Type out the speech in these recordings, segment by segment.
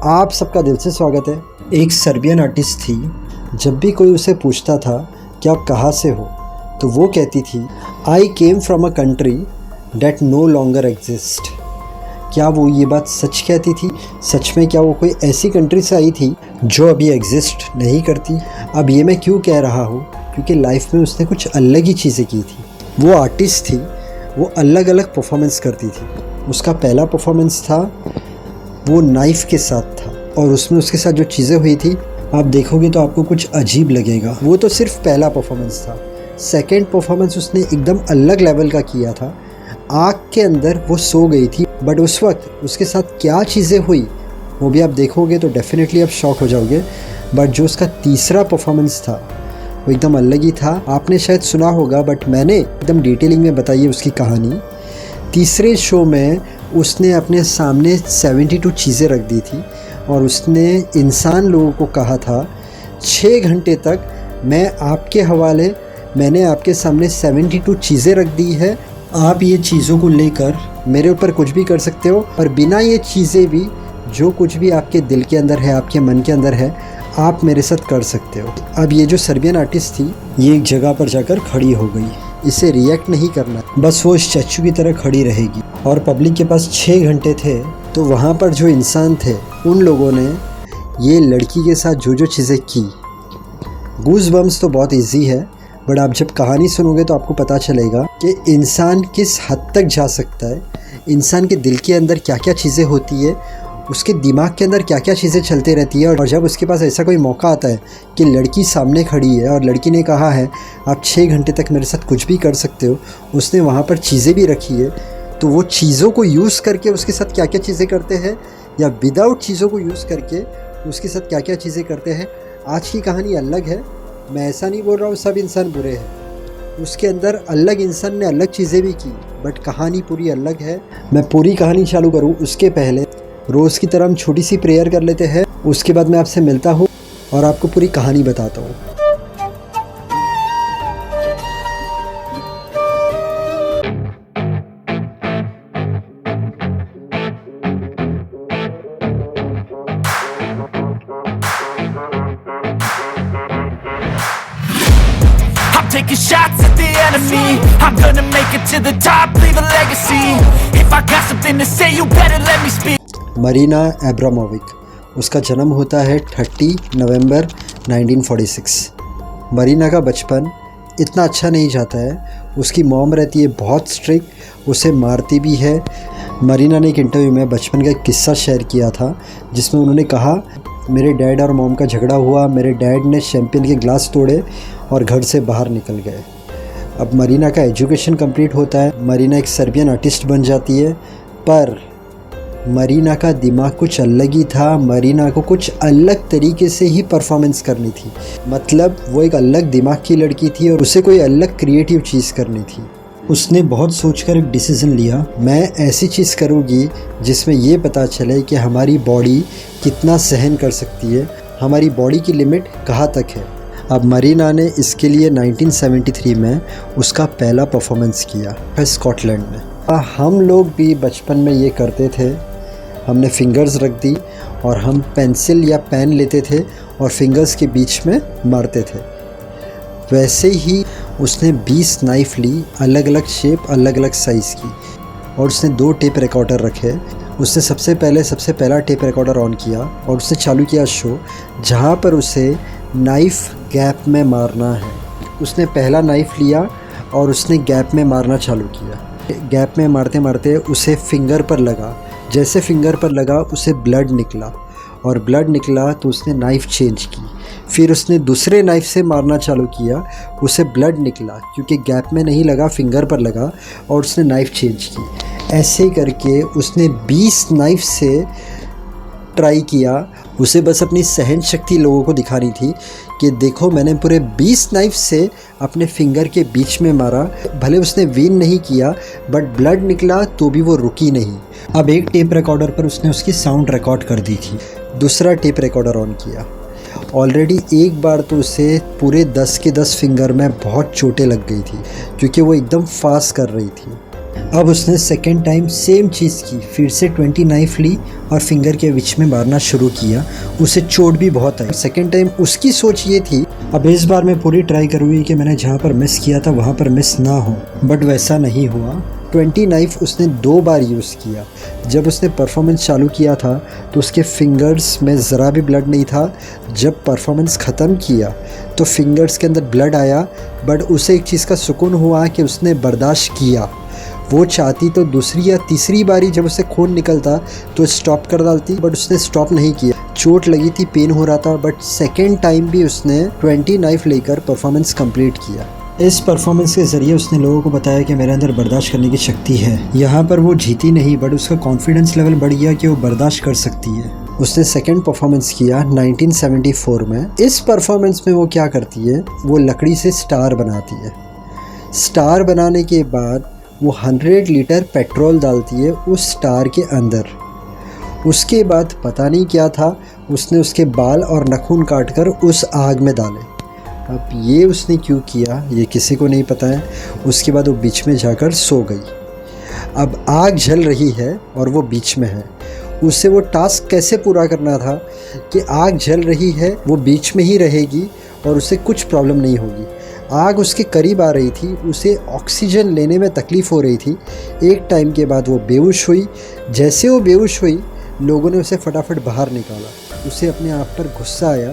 आप सबका दिल से स्वागत है। एक सर्बियन आर्टिस्ट थी। जब भी कोई उसे पूछता था कि आप कहाँ से हो, तो वो कहती थी I came from a country that no longer exist. क्या वो ये बात सच कहती थी? सच में क्या वो कोई ऐसी कंट्री से आई थी जो अभी एग्जिस्ट नहीं करती? अब ये मैं क्यों कह रहा हूँ, क्योंकि लाइफ में उसने कुछ अलग ही चीज़ें की थी। वो आर्टिस्ट थी, वो अलग अलग परफॉर्मेंस करती थी। उसका पहला परफॉर्मेंस था वो नाइफ़ के साथ था, और उसमें उसके साथ जो चीज़ें हुई थी आप देखोगे तो आपको कुछ अजीब लगेगा। वो तो सिर्फ पहला परफॉर्मेंस था। सेकंड परफॉर्मेंस उसने एकदम अलग लेवल का किया था। आग के अंदर वो सो गई थी, बट उस वक्त उसके साथ क्या चीज़ें हुई वो भी आप देखोगे तो डेफिनेटली आप शॉक हो जाओगे। बट जो उसका तीसरा परफॉर्मेंस था वो एकदम अलग ही था। आपने शायद सुना होगा, बट मैंने एकदम डिटेलिंग में बताई है उसकी कहानी। तीसरे शो में उसने अपने सामने 72 चीज़ें रख दी थी, और उसने इंसान लोगों को कहा था 6 घंटे तक मैंने आपके सामने 72 चीज़ें रख दी है। आप ये चीज़ों को लेकर मेरे ऊपर कुछ भी कर सकते हो, पर बिना ये चीज़ें भी जो कुछ भी आपके दिल के अंदर है, आपके मन के अंदर है, आप मेरे साथ कर सकते हो। अब ये जो सर्बियन आर्टिस्ट थी, ये एक जगह पर जाकर खड़ी हो गई। इसे रिएक्ट नहीं करना, बस वो स्टैचू की तरह खड़ी रहेगी। और पब्लिक के पास 6 घंटे थे, तो वहाँ पर जो इंसान थे उन लोगों ने ये लड़की के साथ जो जो चीज़ें की। गूज बम्स तो बहुत इजी है, बट आप जब कहानी सुनोगे तो आपको पता चलेगा कि इंसान किस हद तक जा सकता है, इंसान के दिल के अंदर क्या क्या चीज़ें होती है, उसके दिमाग के अंदर क्या क्या चीज़ें चलती रहती है। और जब उसके पास ऐसा कोई मौका आता है कि लड़की सामने खड़ी है और लड़की ने कहा है आप 6 घंटे तक मेरे साथ कुछ भी कर सकते हो, उसने वहाँ पर चीज़ें भी रखी है, तो वो चीज़ों को यूज़ करके उसके साथ क्या क्या चीज़ें करते हैं, या विदाउट चीज़ों को यूज़ करके उसके साथ क्या क्या चीज़ें करते हैं। आज की कहानी अलग है। मैं ऐसा नहीं बोल रहा हूँ सब इंसान बुरे हैं, उसके अंदर अलग इंसान ने अलग चीज़ें भी की, बट कहानी पूरी अलग है। मैं पूरी कहानी चालू करूँ उसके पहले रोज़ की तरह हम छोटी सी प्रेयर कर लेते हैं। उसके बाद मैं आपसे मिलता हूँ और आपको पूरी कहानी बताता हूँ। Taking shots at the enemy, I'm gonna make it to the top, leave a legacy. If I got something to say, you better let me speak. Marina एब्रामोविक, उसका जन्म होता है 30 नवंबर 1946। मरीना का बचपन इतना अच्छा नहीं जाता है। उसकी मॉम रहती है बहुत स्ट्रिक्ट, उसे मारती भी है। मरीना ने एक इंटरव्यू में बचपन का एक किस्सा शेयर किया था, जिसमें उन्होंने कहा मेरे डैड और मॉम का झगड़ा हुआ, मेरे डैड ने शैम्पेन के ग्लास तोड़े और घर से बाहर निकल गए। अब मरीना का एजुकेशन कंप्लीट होता है, मरीना एक सर्बियन आर्टिस्ट बन जाती है, पर मरीना का दिमाग कुछ अलग ही था। मरीना को कुछ अलग तरीके से ही परफॉर्मेंस करनी थी, मतलब वो एक अलग दिमाग की लड़की थी और उसे कोई अलग क्रिएटिव चीज़ करनी थी। उसने बहुत सोचकर एक डिसीज़न लिया, मैं ऐसी चीज़ करूँगी जिसमें ये पता चले कि हमारी बॉडी कितना सहन कर सकती है, हमारी बॉडी की लिमिट कहाँ तक है। अब मरीना ने इसके लिए 1973 में उसका पहला परफॉर्मेंस किया स्कॉटलैंड में। हम लोग भी बचपन में ये करते थे, हमने फिंगर्स रख दी और हम पेंसिल या पेन लेते थे और फिंगर्स के बीच में मारते थे। वैसे ही उसने 20 नाइफ़ ली, अलग अलग शेप, अलग अलग साइज़ की, और उसने 2 टेप रिकॉर्डर रखे। उसने सबसे पहला टेप रिकॉर्डर ऑन किया और उसने चालू किया शो, जहाँ पर उसे नाइफ़ गैप में मारना है। उसने पहला नाइफ़ लिया और उसने गैप में मारना चालू किया। गैप में मारते मारते उसे फिंगर पर लगा, जैसे फिंगर पर लगा उसे ब्लड निकला, और ब्लड निकला तो उसने नाइफ़ चेंज की। फिर उसने दूसरे नाइफ़ से मारना चालू किया, उसे ब्लड निकला क्योंकि गैप में नहीं लगा, फिंगर पर लगा, और उसने नाइफ़ चेंज की। ऐसे करके उसने 20 नाइफ़ से ट्राई किया। उसे बस अपनी सहन शक्ति लोगों को दिखानी थी कि देखो मैंने पूरे 20 नाइफ़ से अपने फिंगर के बीच में मारा। भले उसने विन नहीं किया, बट ब्लड निकला तो भी वो रुकी नहीं। अब एक टेप रिकॉर्डर पर उसने उसकी साउंड रिकॉर्ड कर दी थी, दूसरा टेप रिकॉर्डर ऑन किया। ऑलरेडी एक बार तो उसे पूरे 10 के 10 फिंगर में बहुत चोटें लग गई थी, क्योंकि वो एकदम फास्ट कर रही थी। अब उसने सेकेंड टाइम सेम चीज़ की, फिर से 20 नाइफ ली और फिंगर के बीच में मारना शुरू किया। उसे चोट भी बहुत आई। सेकेंड टाइम उसकी सोच ये थी, अब इस बार मैं पूरी ट्राई करूँगी कि मैंने जहाँ पर मिस किया था वहाँ पर मिस ना हो, बट वैसा नहीं हुआ। 20 नाइफ उसने 2 बार यूज़ किया। जब उसने परफॉर्मेंस चालू किया था तो उसके फिंगर्स में ज़रा भी ब्लड नहीं था। जब परफॉर्मेंस ख़त्म किया तो फिंगर्स के अंदर ब्लड आया, बट उसे एक चीज़ का सुकून हुआ कि उसने बर्दाश्त किया। वो चाहती तो दूसरी या तीसरी बारी जब उसे खून निकलता तो स्टॉप कर डालती, बट उसने स्टॉप नहीं किया। चोट लगी थी, पेन हो रहा था, बट सेकेंड टाइम भी उसने 20 नाइफ लेकर परफॉर्मेंस कंप्लीट किया। इस परफॉर्मेंस के ज़रिए उसने लोगों को बताया कि मेरे अंदर बर्दाश्त करने की शक्ति है। यहाँ पर वो जीती नहीं, बट उसका कॉन्फिडेंस लेवल बढ़ गया कि वो बर्दाश्त कर सकती है। उसने सेकंड परफॉर्मेंस किया 1974 में। इस परफॉर्मेंस में वो क्या करती है, वो लकड़ी से स्टार बनाती है। स्टार बनाने के बाद वो 100 लीटर पेट्रोल डालती है उस स्टार के अंदर। उसके बाद पता नहीं क्या था, उसने उसके बाल और नाखून काटकर उस आग में डाले। अब ये उसने क्यों किया ये किसी को नहीं पता है। उसके बाद वो बीच में जाकर सो गई। अब आग जल रही है और वो बीच में है। उसे वो टास्क कैसे पूरा करना था कि आग जल रही है, वो बीच में ही रहेगी और उसे कुछ प्रॉब्लम नहीं होगी। आग उसके करीब आ रही थी, उसे ऑक्सीजन लेने में तकलीफ़ हो रही थी। एक टाइम के बाद वो बेहोश हुई। जैसे वो बेहोश हुई, लोगों ने उसे फटाफट बाहर निकाला। उसे अपने आप पर गुस्सा आया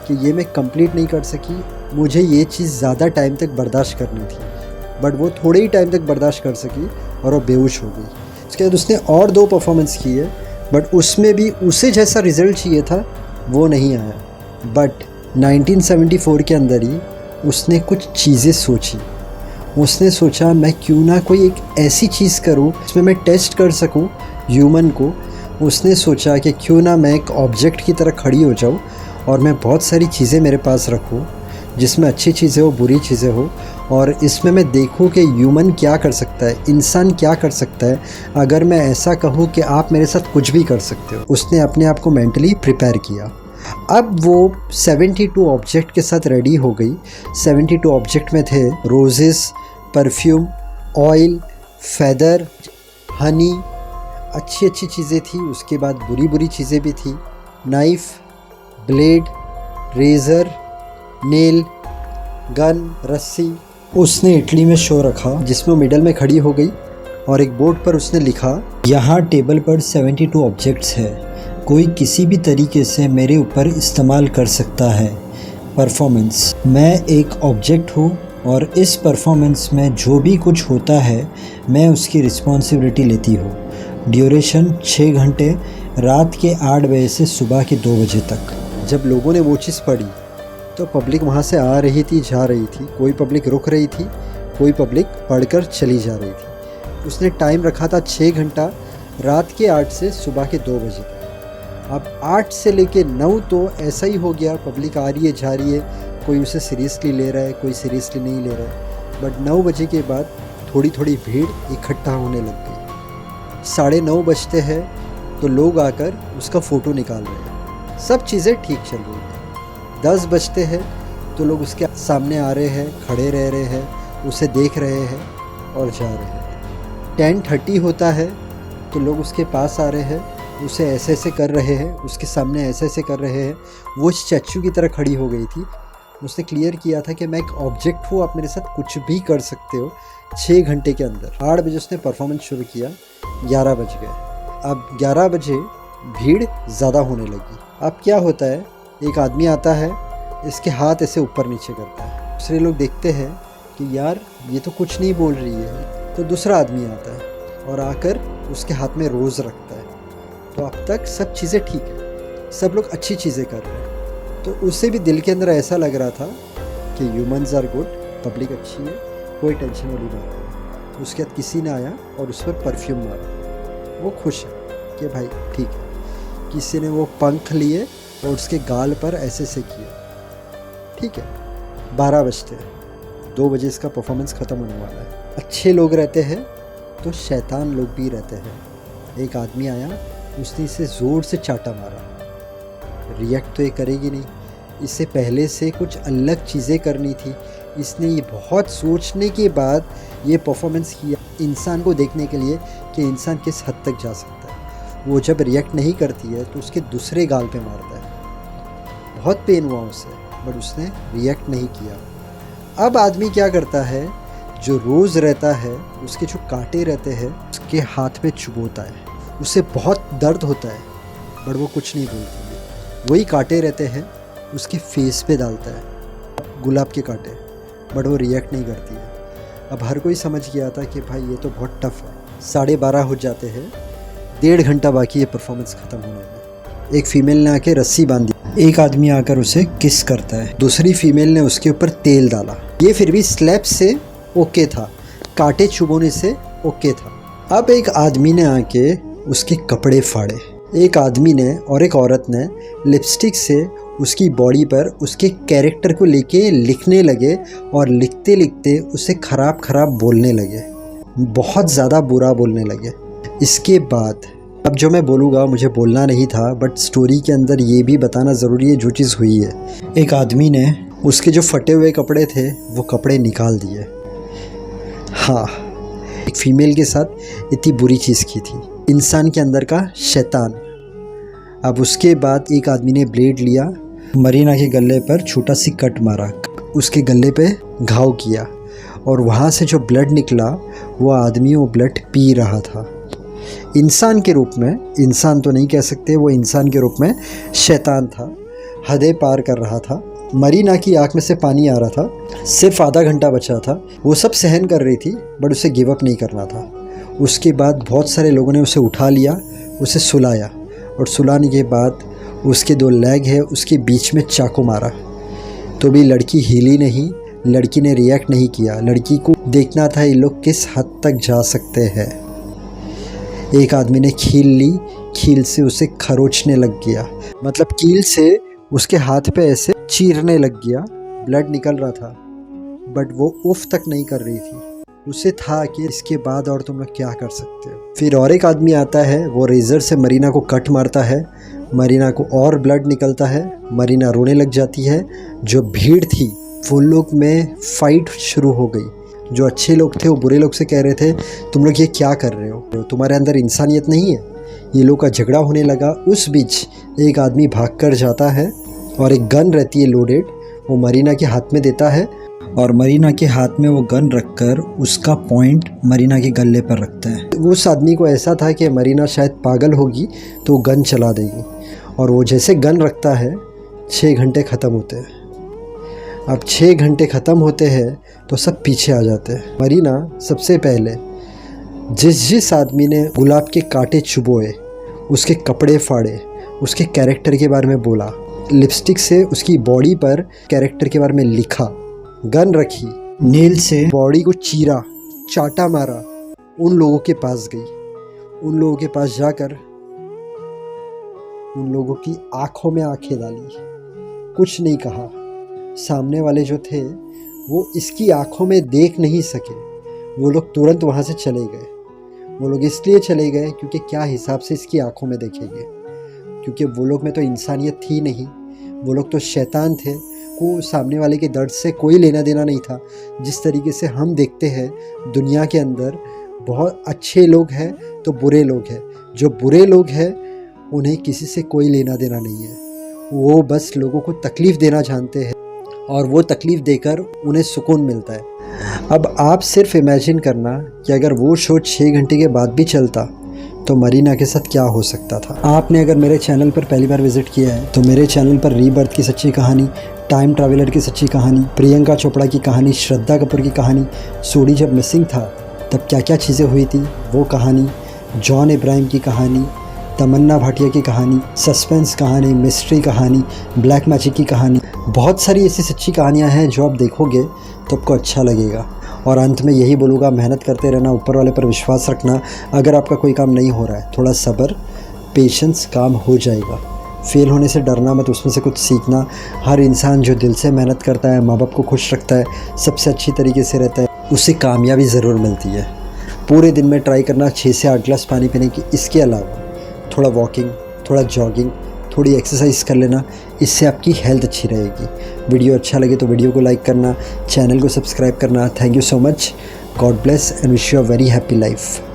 कि ये मैं कंप्लीट नहीं कर सकी, मुझे ये चीज़ ज़्यादा टाइम तक बर्दाश्त करनी थी। बट वो थोड़े ही टाइम तक बर्दाश्त कर सकी और वो बेहोश हो गई। उसके बाद उसने और 2 परफॉर्मेंस किए, बट उसमें भी उसे जैसा रिज़ल्ट चाहिए था वो नहीं आया। बट 1974 के अंदर ही उसने कुछ चीज़ें सोची। उसने सोचा मैं क्यों ना कोई एक ऐसी चीज़ करूं जिसमें मैं टेस्ट कर सकूं ह्यूमन को। उसने सोचा कि क्यों ना मैं एक ऑब्जेक्ट की तरह खड़ी हो जाऊं और मैं बहुत सारी चीज़ें मेरे पास रखूं जिसमें अच्छी चीज़ें हो, बुरी चीज़ें हो, और इसमें मैं देखूं कि ह्यूमन क्या कर सकता है, इंसान क्या कर सकता है अगर मैं ऐसा कहूं कि आप मेरे साथ कुछ भी कर सकते हो। उसने अपने आप को मेंटली प्रिपेयर किया। अब वो 72 ऑब्जेक्ट के साथ रेडी हो गई। 72 ऑब्जेक्ट में थे roses, perfume, oil, feather, Honey, अच्छी अच्छी चीज़ें थी। उसके बाद बुरी बुरी चीज़ें भी थी, knife, blade, razor, nail, gun, रस्सी। उसने इटली में शो रखा जिसमें मिडल में खड़ी हो गई और एक बोर्ड पर उसने लिखा, यहाँ टेबल पर 72 ऑब्जेक्ट्स है, कोई किसी भी तरीके से मेरे ऊपर इस्तेमाल कर सकता है। परफॉर्मेंस, मैं एक ऑब्जेक्ट हूँ और इस परफॉर्मेंस में जो भी कुछ होता है मैं उसकी रिस्पॉन्सिबिलिटी लेती हूँ। ड्यूरेशन 6 घंटे, रात के 8 बजे से सुबह के 2 बजे तक। जब लोगों ने वो चीज़ पढ़ी तो पब्लिक वहाँ से आ रही थी, जा रही थी। कोई पब्लिक रुक रही थी, कोई पब्लिक पढ़कर चली जा रही थी। उसने टाइम रखा था 6 घंटा, रात के 8 से सुबह के 2 बजे तक। अब 8 से लेके 9 तो ऐसा ही हो गया, पब्लिक आ रही है, जा रही है, कोई उसे सीरियसली ले रहा है, कोई सीरियसली नहीं ले रहा है। बट 9 बजे के बाद थोड़ी थोड़ी भीड़ इकट्ठा होने लग गई। 9:30 बजते हैं तो लोग आकर उसका फ़ोटो निकाल रहे हैं। सब चीज़ें ठीक चल रही हैं। 10 बजते हैं तो लोग उसके सामने आ रहे हैं, खड़े रह रहे हैं, उसे देख रहे हैं और जा रहे हैं। 10:30 होता है तो लोग उसके पास आ रहे हैं, उसे ऐसे ऐसे कर रहे हैं, उसके सामने ऐसे ऐसे कर रहे हैं। वो स्टैचू की तरह खड़ी हो गई थी। उसने क्लियर किया था कि मैं एक ऑब्जेक्ट हूँ, आप मेरे साथ कुछ भी कर सकते हो। 6 घंटे के अंदर 8 बजे उसने परफॉर्मेंस शुरू किया, 11 बज गए। अब 11 बजे भीड़ ज़्यादा होने लगी। अब क्या होता है, एक आदमी आता है, इसके हाथ ऐसे ऊपर नीचे करता है। दूसरे लोग देखते हैं कि यार ये तो कुछ नहीं बोल रही है। तो दूसरा आदमी आता है और आकर उसके हाथ में रोज़ रखता है। तो अब तक सब चीज़ें ठीक है, सब लोग अच्छी चीज़ें कर रहे हैं। तो उसे भी दिल के अंदर ऐसा लग रहा था कि ह्यूमन्स आर गुड, पब्लिक अच्छी है, कोई टेंशन वाली बात नहीं। उसके बाद किसी ने आया और उस पर परफ्यूम मारा। वो खुश है कि भाई ठीक है। किसी ने वो पंख लिए और उसके गाल पर ऐसे से किया, ठीक है। 12 बजते हैं, 2 बजे इसका परफॉर्मेंस ख़त्म होने वाला है। अच्छे लोग रहते हैं तो शैतान लोग भी रहते हैं। एक आदमी आया, उसने इसे ज़ोर से चाटा मारा। रिएक्ट तो ये करेगी नहीं, इससे पहले से कुछ अलग चीज़ें करनी थी, इसने ये बहुत सोचने के बाद ये परफॉर्मेंस किया इंसान को देखने के लिए कि इंसान किस हद तक जा सकता है। वो जब रिएक्ट नहीं करती है तो उसके दूसरे गाल पे मारता है। बहुत पेन हुआ उसे, बट उसने रिएक्ट नहीं किया। अब आदमी क्या करता है, जो रोज़ रहता है उसके जो कांटे रहते हैं उसके हाथ में चुभोता है। उसे बहुत दर्द होता है, बट वो कुछ नहीं बोलती है। वही कांटे रहते हैं उसके फेस पे डालता है, गुलाब के कांटे, बट वो रिएक्ट नहीं करती है। अब हर कोई समझ गया था कि भाई ये तो बहुत टफ है। 12:30 हो जाते हैं, 1.5 घंटा बाकी है परफॉर्मेंस ख़त्म होने में। एक फ़ीमेल ने आके रस्सी बांधी, एक आदमी आकर उसे किस करता है, दूसरी फीमेल ने उसके ऊपर तेल डाला। ये फिर भी स्लैप से ओके था, कांटे चुभोने से ओके था। अब एक आदमी ने आके उसके कपड़े फाड़े। एक आदमी ने और एक औरत ने लिपस्टिक से उसकी बॉडी पर उसके कैरेक्टर को लेके लिखने लगे और लिखते लिखते उसे ख़राब बोलने लगे, बहुत ज़्यादा बुरा बोलने लगे। इसके बाद अब जो मैं बोलूँगा मुझे बोलना नहीं था, बट स्टोरी के अंदर ये भी बताना ज़रूरी है जो चीज़ हुई है। एक आदमी ने उसके जो फटे हुए कपड़े थे वो कपड़े निकाल दिए। हाँ, एक फ़ीमेल के साथ इतनी बुरी चीज़ की थी, इंसान के अंदर का शैतान। अब उसके बाद एक आदमी ने ब्लेड लिया, मरीना के गले पर छोटा सी कट मारा, उसके गले पे घाव किया और वहाँ से जो ब्लड निकला वो आदमी वो ब्लड पी रहा था। इंसान के रूप में, इंसान तो नहीं कह सकते, वो इंसान के रूप में शैतान था, हदें पार कर रहा था। मरीना की आँख में से पानी आ रहा था। सिर्फ आधा घंटा बचा था, वो सब सहन कर रही थी, बट उसे गिव अप नहीं करना था। उसके बाद बहुत सारे लोगों ने उसे उठा लिया, उसे सुलाया और सुलाने के बाद उसके 2 लेग है उसके बीच में चाकू मारा, तो भी लड़की हिली नहीं, लड़की ने रिएक्ट नहीं किया। लड़की को देखना था ये लोग किस हद तक जा सकते हैं। एक आदमी ने कील ली, कील से उसे खरोचने लग गया, मतलब कील से उसके हाथ पे ऐसे चीरने लग गया। ब्लड निकल रहा था, बट वो उफ तक नहीं कर रही थी। उसे था कि इसके बाद और तुम लोग क्या कर सकते हो। फिर और एक आदमी आता है, वो रेज़र से मरीना को कट मारता है, मरीना को और ब्लड निकलता है, मरीना रोने लग जाती है। जो भीड़ थी वो लोग में फ़ाइट शुरू हो गई। जो अच्छे लोग थे वो बुरे लोग से कह रहे थे तुम लोग ये क्या कर रहे हो, तुम्हारे अंदर इंसानियत नहीं है। ये लोग का झगड़ा होने लगा। उस बीच एक आदमी भागकर जाता है और एक गन रहती है लोडेड, वो मरीना के हाथ में देता है और मरीना के हाथ में वो गन रखकर उसका पॉइंट मरीना के गले पर रखता है। उस आदमी को ऐसा था कि मरीना शायद पागल होगी तो वो गन चला देगी, और वो जैसे गन रखता है 6 घंटे ख़त्म होते हैं। अब 6 घंटे ख़त्म होते हैं तो सब पीछे आ जाते हैं। मरीना सबसे पहले जिस आदमी ने गुलाब के कांटे चुभोए, उसके कपड़े फाड़े, उसके कैरेक्टर के बारे में बोला, लिपस्टिक से उसकी बॉडी पर कैरेक्टर के बारे में लिखा, गन रखी, नेल से बॉडी को चीरा, चाटा मारा, उन लोगों के पास गई। उन लोगों के पास जाकर उन लोगों की आंखों में आंखें डाली, कुछ नहीं कहा। सामने वाले जो थे वो इसकी आंखों में देख नहीं सके, वो लोग तुरंत वहाँ से चले गए। वो लोग इसलिए चले गए क्योंकि क्या हिसाब से इसकी आंखों में देखेंगे, क्योंकि वो लोग में तो इंसानियत थी नहीं, वो लोग तो शैतान थे। को सामने वाले के दर्द से कोई लेना देना नहीं था। जिस तरीके से हम देखते हैं दुनिया के अंदर बहुत अच्छे लोग हैं तो बुरे लोग हैं, जो बुरे लोग हैं उन्हें किसी से कोई लेना देना नहीं है, वो बस लोगों को तकलीफ़ देना जानते हैं और वो तकलीफ़ देकर उन्हें सुकून मिलता है। अब आप सिर्फ इमेजिन करना कि अगर वो शो 6 घंटे के बाद भी चलता तो मरीना के साथ क्या हो सकता था। आपने अगर मेरे चैनल पर पहली बार विज़िट किया है तो मेरे चैनल पर रीबर्थ की सच्ची कहानी, टाइम ट्रैवलर की सच्ची कहानी, प्रियंका चोपड़ा की कहानी, श्रद्धा कपूर की कहानी, सूडी जब मिसिंग था तब क्या क्या चीज़ें हुई थी वो कहानी, जॉन इब्राहिम की कहानी, तमन्ना भाटिया की कहानी, सस्पेंस कहानी, मिस्ट्री कहानी, ब्लैक मैजिक की कहानी, बहुत सारी ऐसी सच्ची कहानियाँ हैं जो आप देखोगे तो आपको अच्छा लगेगा। और अंत में यही बोलूँगा, मेहनत करते रहना, ऊपर वाले पर विश्वास रखना। अगर आपका कोई काम नहीं हो रहा है, थोड़ा सब्र, पेशेंस, काम हो जाएगा। फेल होने से डरना मत, उसमें से कुछ सीखना। हर इंसान जो दिल से मेहनत करता है, माँ बाप को खुश रखता है, सबसे अच्छी तरीके से रहता है, उससे कामयाबी ज़रूर मिलती है। पूरे दिन में ट्राई करना 6 से 8 गिलास पानी पीने की। इसके अलावा थोड़ा वॉकिंग, थोड़ा जॉगिंग, थोड़ी एक्सरसाइज कर लेना, इससे आपकी हेल्थ अच्छी रहेगी। वीडियो अच्छा लगे तो वीडियो को लाइक करना, चैनल को सब्सक्राइब करना। Thank you so much. God bless and wish you a very happy life.